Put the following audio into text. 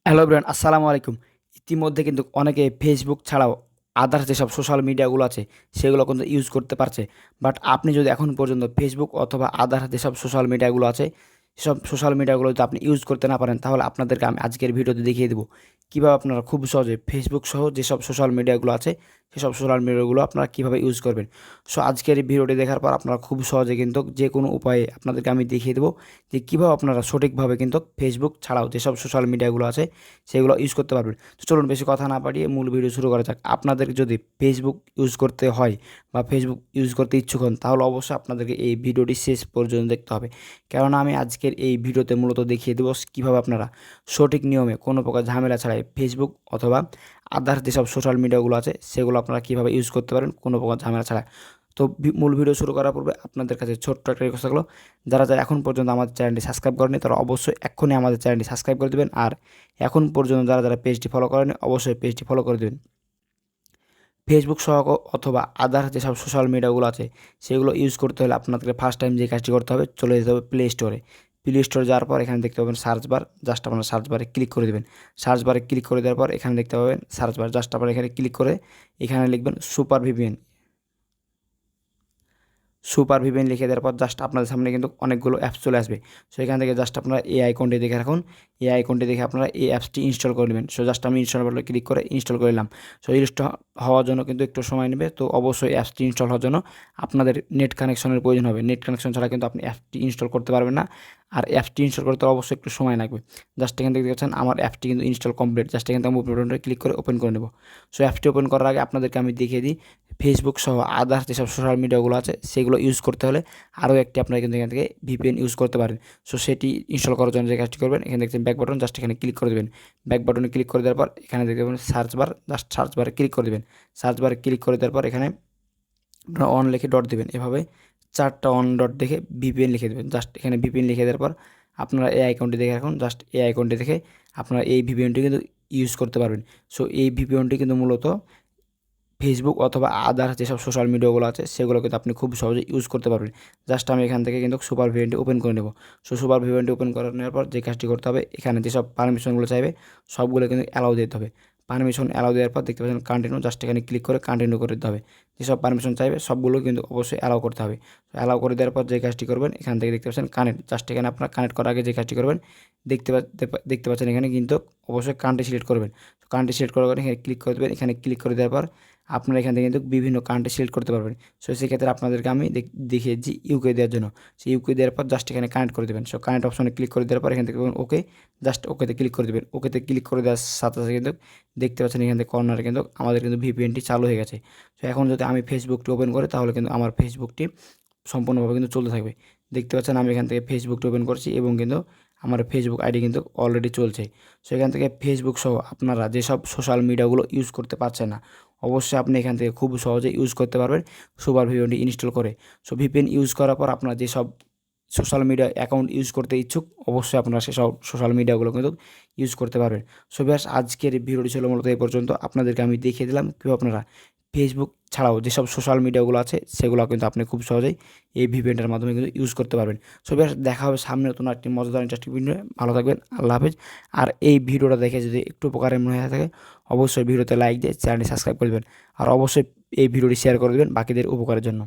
Hello everyone, আসসালামু আলাইকুম। ইতিমধ্যে কিন্তু অনেকে ফেসবুক ছাড়াও আদার্স যেসব সোশ্যাল মিডিয়াগুলো আছে সেগুলো কিন্তু ইউজ করতে পারছে। বাট আপনি যদি এখন পর্যন্ত ফেসবুক অথবা আদার্স যেসব সোশ্যাল মিডিয়াগুলো আছে সেসব সোশ্যাল মিডিয়াগুলো যদি আপনি ইউজ করতে না পারেন, তাহলে আপনাদেরকে আমি আজকের ভিডিওতে দেখিয়ে দেবো কীভাবে আপনারা খুব সহজে ফেসবুক সহ যেসব সোশ্যাল মিডিয়াগুলো আছে সেসব সোশ্যাল মিডিয়াগুলো আপনারা কীভাবে ইউজ করবেন। সো আজকের এই ভিডিওটি দেখার পর আপনারা খুব সহজে কিন্তু যে কোনো উপায়ে আপনাদেরকে আমি দেখিয়ে দেবো যে কীভাবে আপনারা সঠিকভাবে কিন্তু ফেসবুক ছাড়াও যেসব সোশ্যাল মিডিয়াগুলো আছে সেগুলো ইউজ করতে পারবেন। তো চলুন বেশি কথা না বাড়িয়ে মূল ভিডিও শুরু করা যাক। আপনাদের যদি ফেসবুক ইউজ করতে হয় বা ফেসবুক ইউজ করতে ইচ্ছুক হন, তাহলে অবশ্যই আপনাদেরকে এই ভিডিওটি শেষ পর্যন্ত দেখতে হবে। কেননা আমি আজকের এই ভিডিওতে মূলত দেখিয়ে দেবো কীভাবে আপনারা সঠিক নিয়মে কোনো প্রকার ঝামেলা ছাড়াই ফেসবুক অথবা আদার্স যেসব সোশ্যাল মিডিয়াগুলো আছে সেগুলো আপনারা কীভাবে ইউজ করতে পারেন কোনো প্রকার ঝামেলা ছাড়া। তো মূল ভিডিও শুরু করার পূর্বে আপনাদের কাছে ছোট্ট একটা রিকোয়েস্ট থাকলো, যারা এখন পর্যন্ত আমাদের চ্যানেলটি সাবস্ক্রাইব করেনি তারা অবশ্যই এক্ষুনি আমাদের চ্যানেলটি সাবস্ক্রাইব করে দেবেন। আর এখন পর্যন্ত যারা পেজটি ফলো করেনি অবশ্যই পেজটি ফলো করে দেবেন। ফেসবুক সহ অথবা আদার্স যেসব সোশ্যাল মিডিয়াগুলো আছে সেগুলো ইউজ করতে হলে আপনাদেরকে ফার্স্ট টাইম যে কাজটি করতে হবে, চলে যেতে হবে প্লে স্টোরে। প্লে স্টোরে যাওয়ার পর এখানে দেখতে পাবেন সার্চ বার, জাস্ট আপনারা সার্চ বারে ক্লিক করে দেবেন। সার্চ বারে ক্লিক করে দেওয়ার পর এখানে দেখতে পাবেন সার্চ বার, জাস্ট আপনারা এখানে ক্লিক করে এখানে লিখবেন সুপার ভিপিএন। সুপার ভিপিএন লিখে দেওয়ার পর জাস্ট আপনাদের সামনে কিন্তু অনেকগুলো অ্যাপস চলে আসবে। সো এখান থেকে জাস্ট আপনারা এই আইকনটি দেখে রাখুন। এই আইকনটি দেখে আপনারা এই অ্যাপসটি ইনস্টল করে নেবেন। সো জাস্ট আমি ইনস্টল বাটনে ক্লিক করে ইনস্টল করে নিলাম। সো ইনস্টল হওয়ার জন্য কিন্তু একটু সময় নেবে। তো অবশ্যই অ্যাপসটি ইনস্টল হওয়ার জন্য আপনাদের নেট কানেকশনের প্রয়োজন হবে। নেট কানেকশন ছাড়া কিন্তু আপনি অ্যাপটি ইনস্টল করতে পারবেন না। আর অ্যাপসটি ইনস্টল করতে অবশ্যই একটু সময় লাগবে। জাস্ট এখান থেকে দেখছেন আমার অ্যাপটি কিন্তু ইনস্টল কমপ্লিট। জাস্ট এখান থেকে ওপেন বাটনে ক্লিক করে ওপেন করে নেব। সো অ্যাপটি ওপেন করার আগে আপনাদেরকে আমি দেখিয়ে দিই ফেসবুক সহ আদার্স যেসব সোশ্যাল মিডিয়াগুলো আছে সেগুলো ইউজ করতে হলে আরও একটি আপনারা কিন্তু এখান থেকে ভিপিএন ইউজ করতে পারেন। সো সেটি ইনস্টল করার জন্য যে কাজটি করবেন, এখানে দেখছেন ব্যাক বাটন, জাস্ট এখানে ক্লিক করে দেবেন। ব্যাক বাটনে ক্লিক করে দেওয়ার পর এখানে দেখতে পাবেন সার্চ বার, জাস্ট সার্চ বারে ক্লিক করে দেবেন। সার্চ বারে ক্লিক করে দেওয়ার পর এখানে আপনারা অন লিখে ডট দেবেন। এভাবে 4টা অন ডট দেখে ভিপিএন লিখে দেবেন। জাস্ট এখানে ভিপিএন লিখে দেওয়ার পর আপনারা এই আইকনটি দেখে রাখুন। জাস্ট এই আইকনটি দেখে আপনারা এই ভিপিএনটি কিন্তু ইউজ করতে পারবেন। সো এই ভিপিএনটি কিন্তু মূলত ফেসবুক অথবা আদার্স যেসব সোশ্যাল মিডিয়াগুলো আছে সেগুলো কিন্তু আপনি খুব সহজে ইউজ করতে পারবেন। জাস্ট আমি এখান থেকে কিন্তু সুপার ভিপিএনটি ওপেন করে নেব। সো সুপার ভিপিএনটি ওপেন করে নেওয়ার পর যে কাজটি করতে হবে, এখানে যেসব পারমিশনগুলো চাইবে সবগুলো কিন্তু অ্যালাউ দিতে হবে। পারমিশন অ্যালাউ দেওয়ার পর দেখতে পাচ্ছেন কন্টিনিউ, জাস্ট এখানে ক্লিক করে কন্টিনিউ করে দিতে হবে। যেসব পারমিশন চাইবে সবগুলো কিন্তু অবশ্যই অ্যালাউ করতে হবে। অ্যালাউ করে দেওয়ার পর যে কাজটি করবেন, এখান থেকে দেখতে পাচ্ছেন কানেক্ট, জাস্ট এখানে আপনার কানেক্ট করার আগে যে কাজটি করবেন দেখতে পাচ্ছেন এখানে কিন্তু অবশ্যই কান্ট্রি সিলেক্ট করবেন। কান্ট্রি সিলেক্ট করার পর এখানে ক্লিক করে দেবেন। এখানে ক্লিক করে দেওয়ার পর আপনারা এখান থেকে কিন্তু বিভিন্ন কান্ট্রি সিলেক্ট করতে পারবেন। সো সেক্ষেত্রে আপনাদেরকে আমি দেখিয়েছি ইউকে দেওয়ার জন্য। সেই ইউকে দেওয়ার পর জাস্ট এখানে কানেক্ট করে দেবেন। সো কানেক্ট অপশনে ক্লিক করে দেওয়ার পর এখান থেকে ওকে, জাস্ট ওকেতে ক্লিক করে দেবেন। ওকেতে ক্লিক করে দেওয়ার সাথে সাথে কিন্তু দেখতে পাচ্ছেন এখান থেকে কর্নারে কিন্তু আমাদের কিন্তু ভিপিএনটি চালু হয়ে গেছে। সো এখন যদি আমি ফেসবুকটি ওপেন করি তাহলে কিন্তু আমার ফেসবুকটি সম্পূর্ণভাবে কিন্তু চলতে থাকবে। দেখতে পাচ্ছেন আমি এখান থেকে ফেসবুকটি ওপেন করছি এবং কিন্তু আমার ফেসবুক আইডি কিন্তু অলরেডি চলছে। সো এখান থেকে ফেসবুক সহ আপনারা যেসব সোশ্যাল মিডিয়াগুলো ইউজ করতে পারছেন না, অবশ্যই আপনি এখান থেকে খুব সহজে ইউজ করতে পারবেন সুপার ভিপিএনটি ইনস্টল করে। সো ভিপিএন ইউজ করার পর আপনারা যেসব সোশ্যাল মিডিয়া অ্যাকাউন্ট ইউজ করতে ইচ্ছুক অবশ্যই আপনারা সেসব সোশ্যাল মিডিয়াগুলো কিন্তু ইউজ করতে পারবেন। সো ব্যাস আজকের এই ভিডিওটি ছিল মূলত এই পর্যন্ত। আপনাদেরকে আমি দেখিয়ে দিলাম কীভাবে আপনারা ফেসবুক ছাড়াও যেসব সোশ্যাল মিডিয়াগুলো আছে সেগুলো কিন্তু আপনি খুব সহজেই এই ভিপিএনটার মাধ্যমে কিন্তু ইউজ করতে পারবেন। সো ব্যাস দেখা হবে সামনে নতুন একটি মজাদার ইন্টারেস্টিং ভিডিও। ভালো থাকবেন, আল্লাহ হাফেজ। আর এই ভিডিওটা দেখে যদি একটু উপকারের মনে হয়ে থাকে অবশ্যই ভিডিওতে লাইক দিয়ে চ্যানেলটি সাবস্ক্রাইব করে দেবেন। আর অবশ্যই এই ভিডিওটি শেয়ার করে দেবেন বাকিদের উপকারের জন্য।